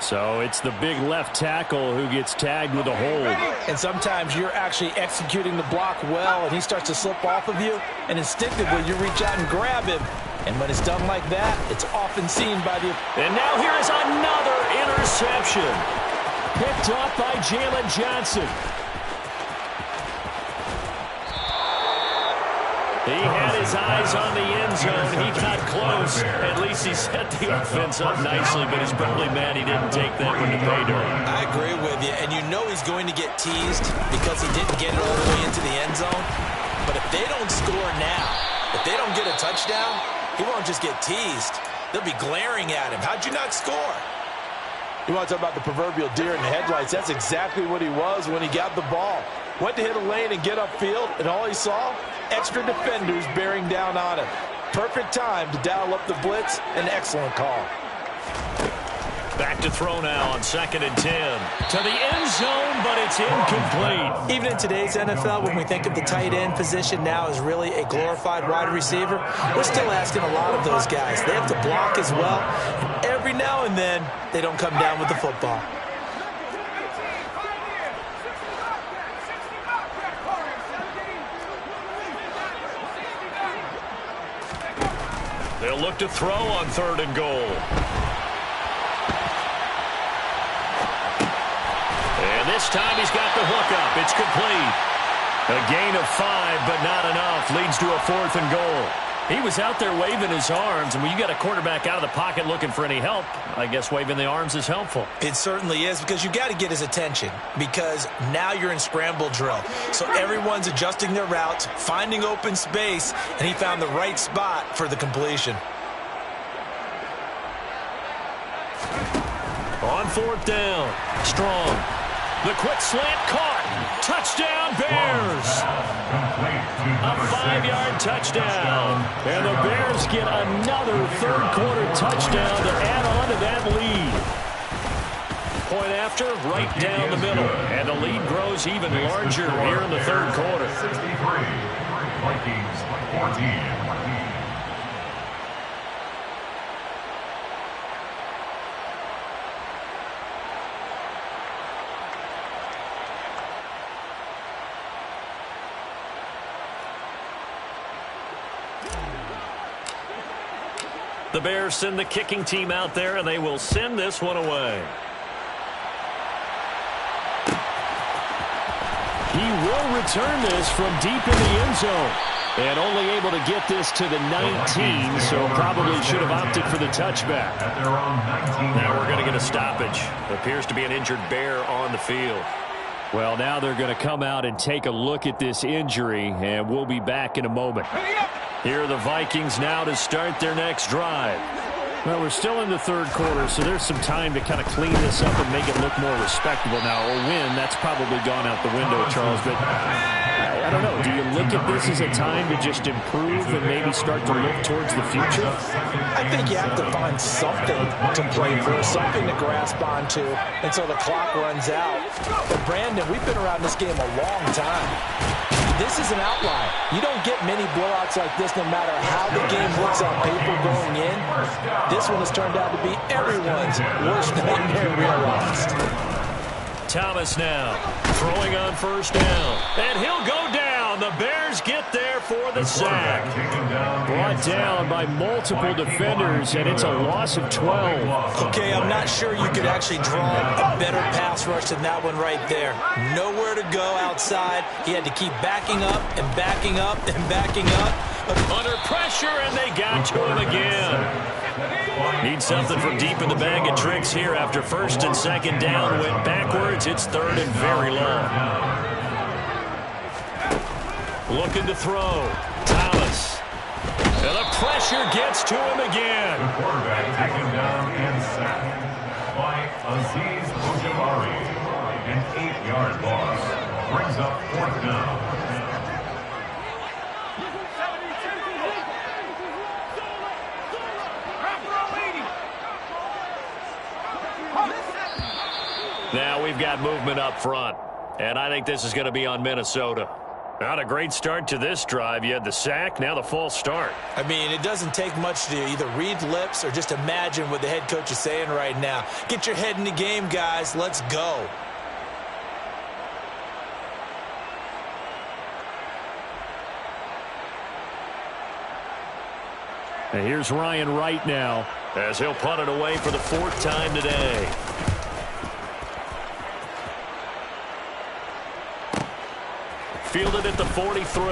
So it's the big left tackle who gets tagged with a hold. And sometimes you're actually executing the block well, and he starts to slip off of you, and instinctively you reach out and grab him. And when it's done like that, it's often seen by the... And now here is another interception. Picked off by Jalen Johnson. He had his eyes on the end zone. He got close. At least he set the offense up nicely, but he's probably mad he didn't take that one to pay dirt. I agree with you, and you know he's going to get teased because he didn't get it all the way into the end zone. But if they don't score now, if they don't get a touchdown, he won't just get teased. They'll be glaring at him. How'd you not score? You want to talk about the proverbial deer in the headlights? That's exactly what he was when he got the ball. Went to hit a lane and get upfield, and all he saw? Extra defenders bearing down on him. Perfect time to dial up the blitz. An excellent call. Back to throw now on 2nd and 10. To the end zone, but it's incomplete. Even in today's NFL, when we think of the tight end position now as really a glorified wide receiver, we're still asking a lot of those guys. They have to block as well. And every now and then, they don't come down with the football. They'll look to throw on 3rd and goal. And this time he's got the hook up. It's complete. A gain of 5, but not enough. Leads to a 4th and goal. He was out there waving his arms, and when you got a quarterback out of the pocket looking for any help, I guess waving the arms is helpful. It certainly is, because you got to get his attention, because now you're in scramble drill. So everyone's adjusting their routes, finding open space, and he found the right spot for the completion. On 4th down, Strong. The quick slant caught. Touchdown, Bears. A 5-yard touchdown. And the Bears get another 3rd quarter touchdown to add on to that lead. Point after, right down the middle. And the lead grows even larger here in the 3rd quarter. 63, Vikings 14. The Bears send the kicking team out there, and they will send this one away. He will return this from deep in the end zone. And only able to get this to the 19, so probably should have opted for the touchback. Now we're going to get a stoppage. Appears to be an injured Bear on the field. Well, now they're going to come out and take a look at this injury, and we'll be back in a moment. Here are the Vikings now to start their next drive. Well, we're still in the 3rd quarter, so there's some time to kind of clean this up and make it look more respectable. Now, a win, that's probably gone out the window, Charles, but I don't know. Do you look at this as a time to just improve and maybe start to look towards the future? I think you have to find something to play for, something to grasp onto until the clock runs out. But, Brandon, we've been around this game a long time. This is an outlier. You don't get many blowouts like this no matter how the game looks on paper going in. This one has turned out to be everyone's worst nightmare realized. Thomas now throwing on 1st down. And he'll go down. The Bears get there for the sack. Brought down by multiple defenders, and it's a loss of 12. Okay, I'm not sure you could actually draw a better pass rush than that one right there. Nowhere to go outside. He had to keep backing up and backing up and backing up. Under pressure, and they got to him again. Need something from deep in the bag of tricks here after 1st and 2nd down. Went backwards. It's 3rd and very long. Looking to throw. Thomas. And the pressure gets to him again. The quarterback taken down and sacked by Azeez Ojulari. An 8-yard loss. Brings up 4th down. Now we've got movement up front, and I think this is going to be on Minnesota. Not a great start to this drive. You had the sack, now the false start. I mean, it doesn't take much to either read lips or just imagine what the head coach is saying right now. Get your head in the game, guys. Let's go. And here's Ryan Wright now as he'll punt it away for the 4th time today. Fielded at the 43.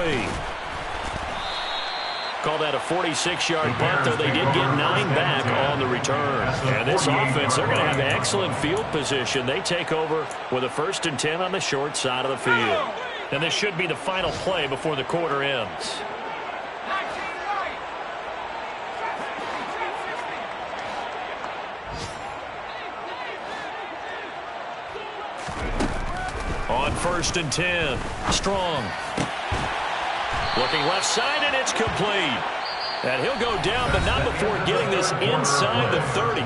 Call that a 46-yard punt, though they did get 9 back on the return. And this offense, they're going to have excellent field position. They take over with a 1st and 10 on the short side of the field. And this should be the final play before the quarter ends. On 1st and 10, Strong. Looking left side, and it's complete. And he'll go down, but not before getting this inside the 30.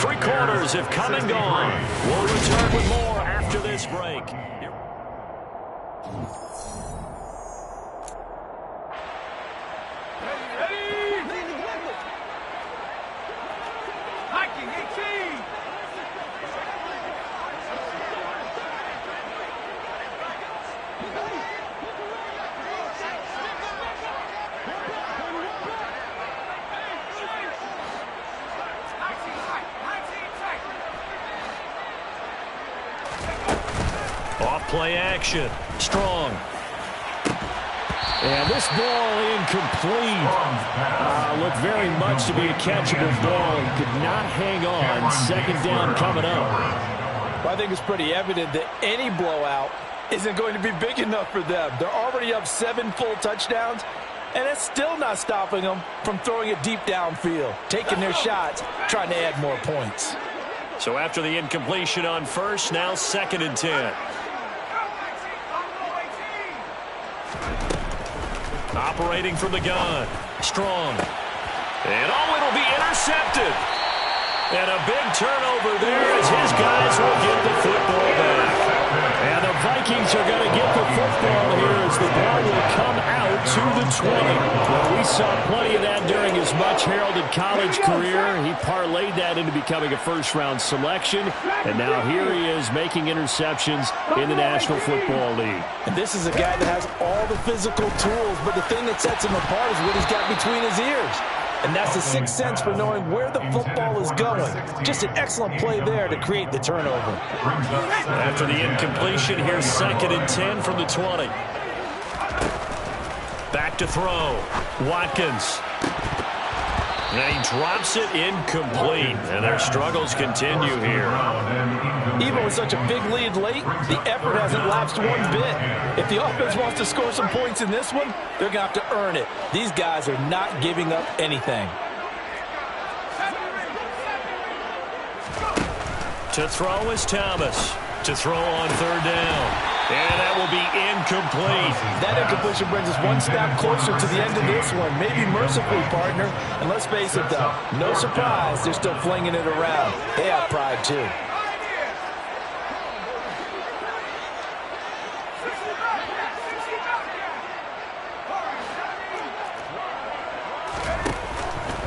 3 quarters have come and gone. We'll return with more after this break. Play action. Strong. And this ball incomplete. Looked very much to be a catchable ball. He could not hang on. 2nd down coming up. Well, I think it's pretty evident that any blowout isn't going to be big enough for them. They're already up 7 full touchdowns, and it's still not stopping them from throwing it deep downfield, taking their shots, trying to add more points. So after the incompletion on 1st, now 2nd and 10. Operating from the gun. Strong. And it'll be intercepted. And a big turnover there as his guys will get the football back. And the Vikings are going to get the football here as the ball will come out to the 20. Well, we saw plenty of that during his much-heralded college career. He parlayed that into becoming a first-round selection. And now here he is making interceptions in the National Football League. And this is a guy that has all the physical tools, but the thing that sets him apart is what he's got between his ears. And that's the 6th sense for knowing where the football is going. Just an excellent play there to create the turnover. After the incompletion, here's 2nd and 10 from the 20. Back to throw. Watkins. And he drops it incomplete. And their struggles continue here. Even with such a big lead late, the effort hasn't lapsed one bit. If the offense wants to score some points in this one, they're going to have to earn it. These guys are not giving up anything. To throw is Thomas. To throw on 3rd down. And that will be incomplete. That incompletion brings us one step closer to the end of this one. Maybe mercifully, partner. And let's face it, though, no surprise, they're still flinging it around. They have pride, too.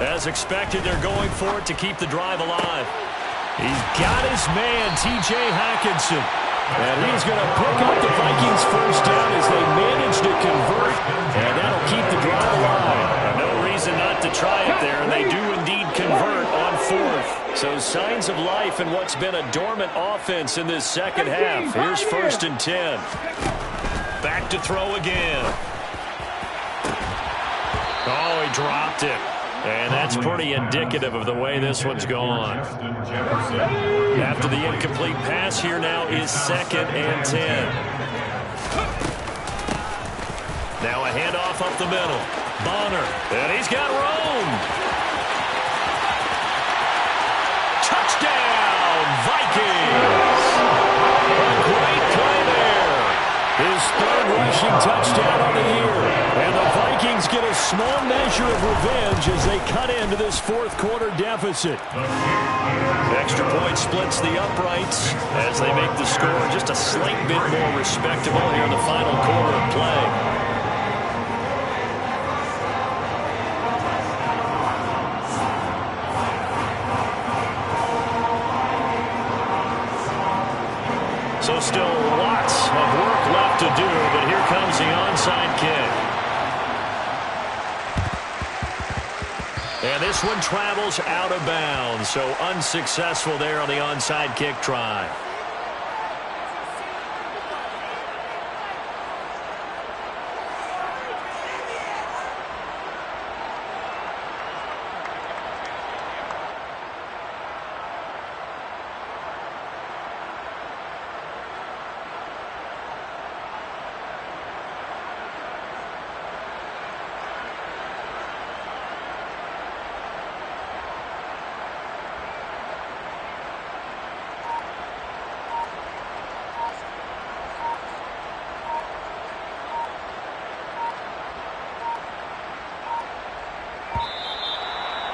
As expected, they're going for it to keep the drive alive. He's got his man, T.J. Hockenson. And he's going to pick up the Vikings' 1st down as they manage to convert. And that'll keep the drive alive. No reason not to try it there. And they do indeed convert on 4th. So signs of life in what's been a dormant offense in this 2nd half. Here's 1st and 10. Back to throw again. Oh, he dropped it. And that's pretty indicative of the way this one's gone. After the incomplete pass, here now is 2nd and 10. Now a handoff up the middle. Bonner, and he's got room. Touchdown, Vikings! A great play there. His 3rd rushing touchdown on the year. And the Vikings get a small measure of revenge as they cut into this fourth quarter deficit. Extra point splits the uprights as they make the score just a slight bit more respectable here in the final quarter of play. So still lots of work left to do, but here comes the onside kick. And this one travels out of bounds, so unsuccessful there on the onside kick try.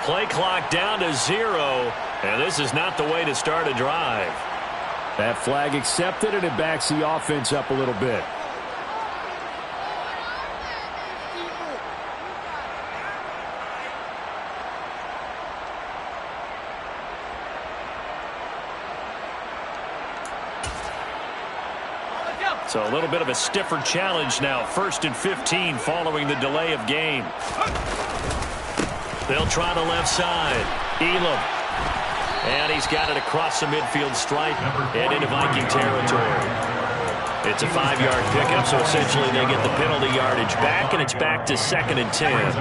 Play clock down to 0, and this is not the way to start a drive. That flag accepted, and it backs the offense up a little bit. So a little bit of a stiffer challenge now. 1st and 15 following the delay of game. They'll try the left side. Elam. And he's got it across the midfield stripe and into Viking territory. It's a 5-yard pickup, so essentially they get the penalty yardage back, and it's back to 2nd and 10.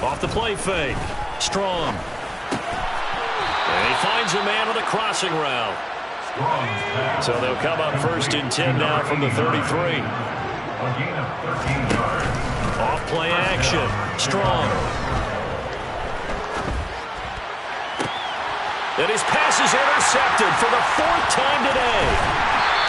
Off the play fake. Strong. And he finds a man on the crossing route. So they'll come up 1st and 10 now from the 33. Off play action. Strong. And his pass is intercepted for the 4th time today.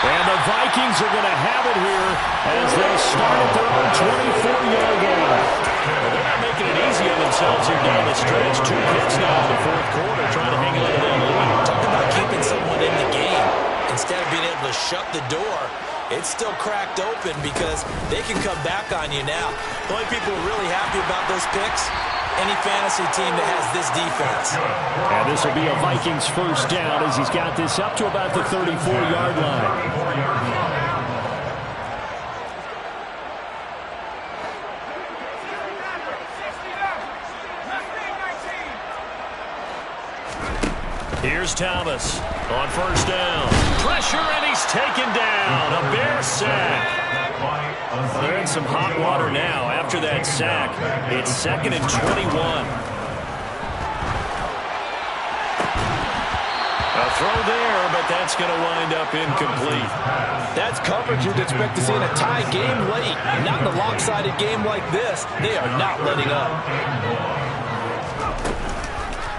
And the Vikings are going to have it here as they start at their own 24-yard line. Well, they're not making it easy on themselves here down the stretch. 2 hits now in the 4th quarter trying to hang on to that lead. Talk about keeping someone in the game. Instead of being able to shut the door, it's still cracked open because they can come back on you now. The only people really happy about those picks, any fantasy team that has this defense. And this will be a Vikings first down as he's got this up to about the 34-yard line. Here's Thomas on 1st down. Pressure, and he's taken down. A Bear sack. They're in some hot water now after that sack. It's 2nd and 21. A throw there, but that's going to wind up incomplete. That's coverage you'd expect to see in a tie game late. Not in a lopsided game like this. They are not letting up.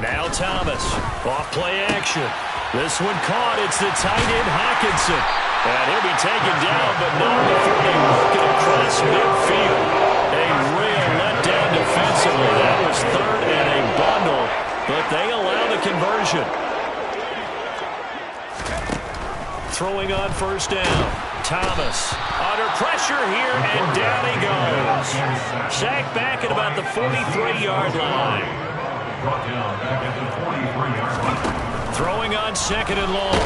Now Thomas, off play action. This one caught. It's the tight end Hockenson. And he'll be taken down, but not before they work it across midfield. A real letdown defensively. That was 3rd and a bundle, but they allow the conversion. Throwing on 1st down. Thomas under pressure here, and down he goes. Sacked back at about the 43-yard line. Throwing on 2nd and long.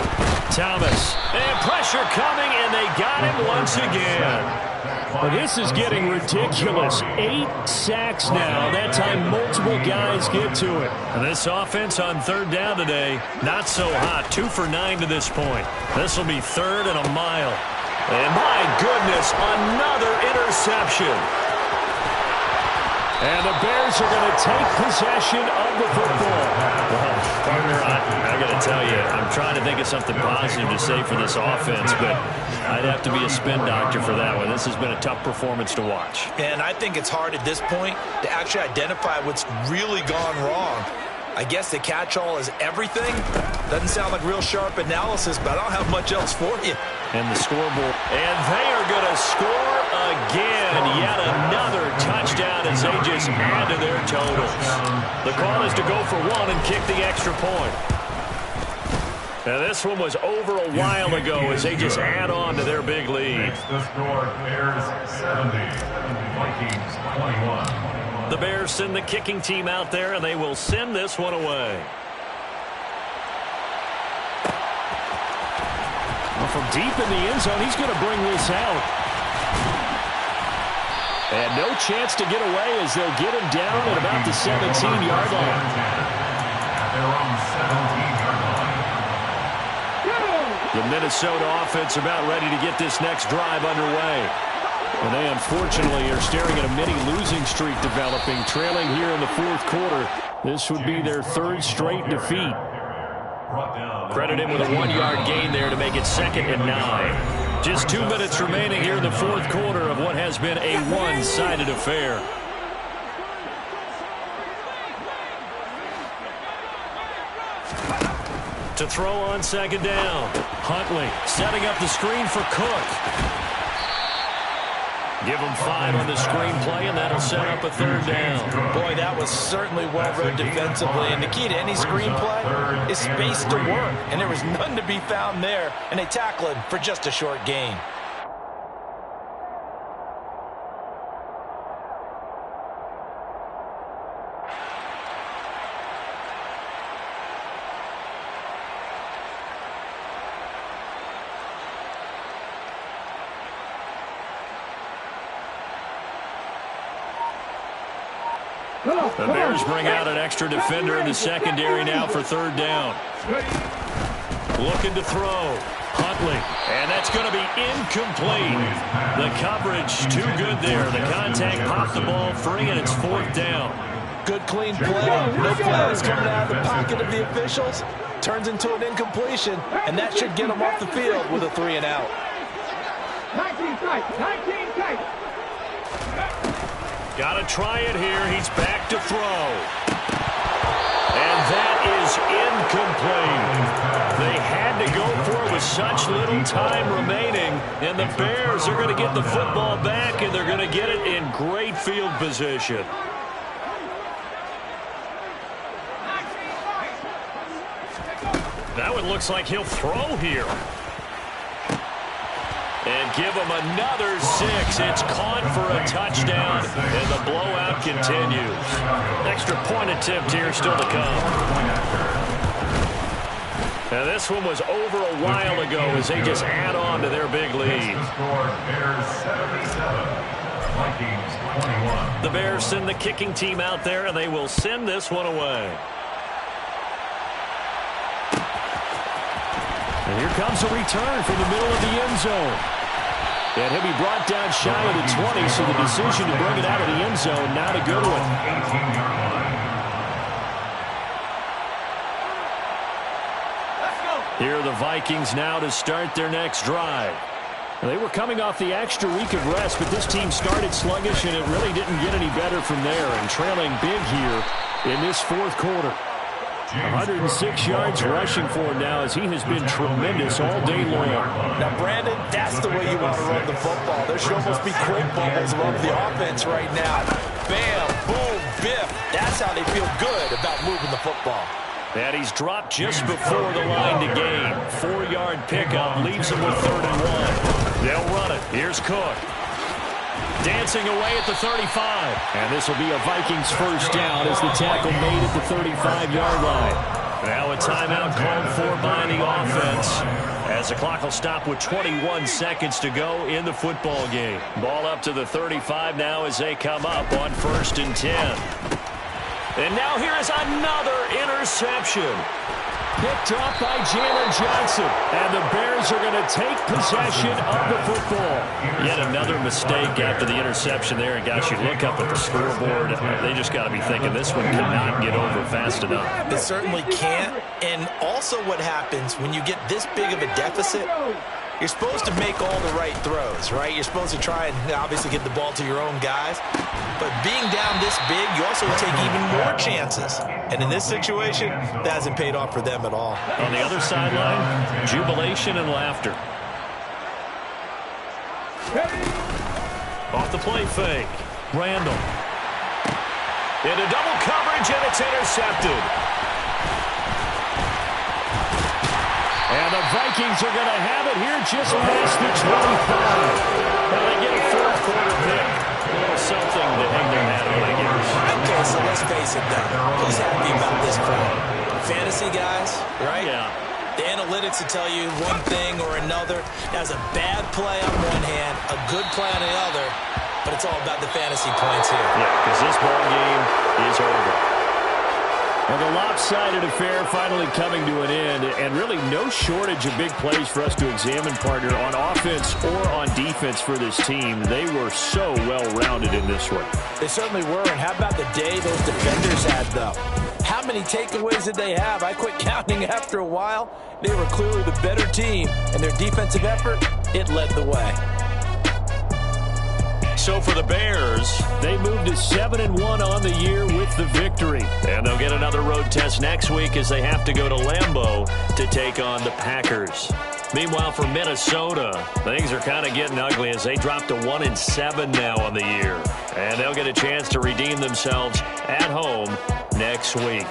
Thomas. And pressure coming, and they got him once again. Well, this is getting ridiculous. 8 sacks now. That time multiple guys get to it. And this offense on 3rd down today, not so hot. 2 for 9 to this point. This will be 3rd and a mile. And my goodness, another interception. And the Bears are going to take possession of the football. Well, partner, I got to tell you, I'm trying to think of something positive to say for this offense, but I'd have to be a spin doctor for that one. This has been a tough performance to watch. And I think it's hard at this point to actually identify what's really gone wrong. I guess the catch-all is everything. Doesn't sound like real sharp analysis, but I don't have much else for you. And the scoreboard. And they are going to score again. Yet another touchdown as they just add to their totals. The call is to go for one and kick the extra point. Now this one was over a while ago as they just add on to their big lead. The score, Bears 70, Vikings 21. The Bears send the kicking team out there, and they will send this one away. Well, from deep in the end zone, he's going to bring this out. And no chance to get away as they'll get him down at about the 17-yard line. At their own 17-yard line. The Minnesota offense about ready to get this next drive underway. And they unfortunately are staring at a mini losing streak developing, trailing here in the fourth quarter. This would be their third straight defeat. Credit him with a 1-yard gain there to make it 2nd and 9. Just 2 minutes remaining here in the fourth quarter of what has been a one-sided affair. To throw on 2nd down. Huntley setting up the screen for Cook. Give him 5 on the screenplay, and that'll set up a 3rd down. Boy, that was certainly well-read defensively. And the key to any screenplay is space to work. And there was none to be found there. And they tackle him for just a short gain. The Bears bring out an extra defender in the secondary now for 3rd down. Looking to throw. Huntley. And that's going to be incomplete. The coverage too good there. The contact popped the ball free, and it's 4th down. Good, clean play. No flags coming out of the pocket of the officials. Turns into an incompletion, and that should get them off the field with a 3 and out. 19 tight. 19 tight. Got to try it here. He's back to throw. And that is incomplete. They had to go for it with such little time remaining. And the Bears are going to get the football back, and they're going to get it in great field position. That one looks like he'll throw here. And give him another 6. It's caught for a touchdown, and the blowout continues. Extra point attempt here still to come. Now this one was over a while ago as they just add on to their big lead. The Bears send the kicking team out there, and they will send this one away. And here comes a return from the middle of the end zone. And he'll be brought down shy of the 20, so the decision to bring it out of the end zone, not a good one. Here are the Vikings now to start their next drive. They were coming off the extra week of rest, but this team started sluggish, and it really didn't get any better from there, and trailing big here in this fourth quarter. 106 yards rushing for him now as he has been tremendous all day long. Now, Brandon, that's the way you want to run the football. There should almost be quick bubbles above the offense right now. Bam, boom, biff. That's how they feel good about moving the football. And he's dropped just before the line to gain. 4-yard pickup leaves him with 3rd and 1. They'll run it. Here's Cook. Dancing away at the 35. And this will be a Vikings first down as the tackle made at the 35-yard line. Now a timeout called for by the offense as the clock will stop with 21 seconds to go in the football game. Ball up to the 35 now as they come up on 1st and 10. And now here is another interception. Picked off by Jalen Johnson. And the Bears are going to take possession of the football. Yet another mistake after the interception there. And guys, you look up at the scoreboard, they just got to be thinking this one cannot get over fast enough. It certainly can't. And also what happens when you get this big of a deficit, You're supposed to make all the right throws, right? You're supposed to try and obviously get the ball to your own guys. But being down this big, you also take even more chances. And in this situation, that hasn't paid off for them at all. On the other sideline, jubilation and laughter. Off the play fake. Randall. Into double coverage, and it's intercepted. And the Vikings are going to have it here just past the 25. Now they get a fourth quarter pick. A little something to hang their hat on, I guess. Okay, so let's face it now. Who's happy about this crowd? Fantasy guys, right? Yeah. The analytics will tell you one thing or another. That's a bad play on one hand, a good play on the other, but it's all about the fantasy points here. Yeah, because this ball game is over. Well, the lopsided affair finally coming to an end, and really no shortage of big plays for us to examine, partner, on offense or on defense for this team. They were so well-rounded in this one. They certainly were, and how about the day those defenders had, though? How many takeaways did they have? I quit counting after a while. They were clearly the better team, and their defensive effort, it led the way. So for the Bears, they moved to 7-1 on the year with the victory. And they'll get another road test next week as they have to go to Lambeau to take on the Packers. Meanwhile, for Minnesota, things are kind of getting ugly as they drop to 1-7 now on the year. And they'll get a chance to redeem themselves at home next week.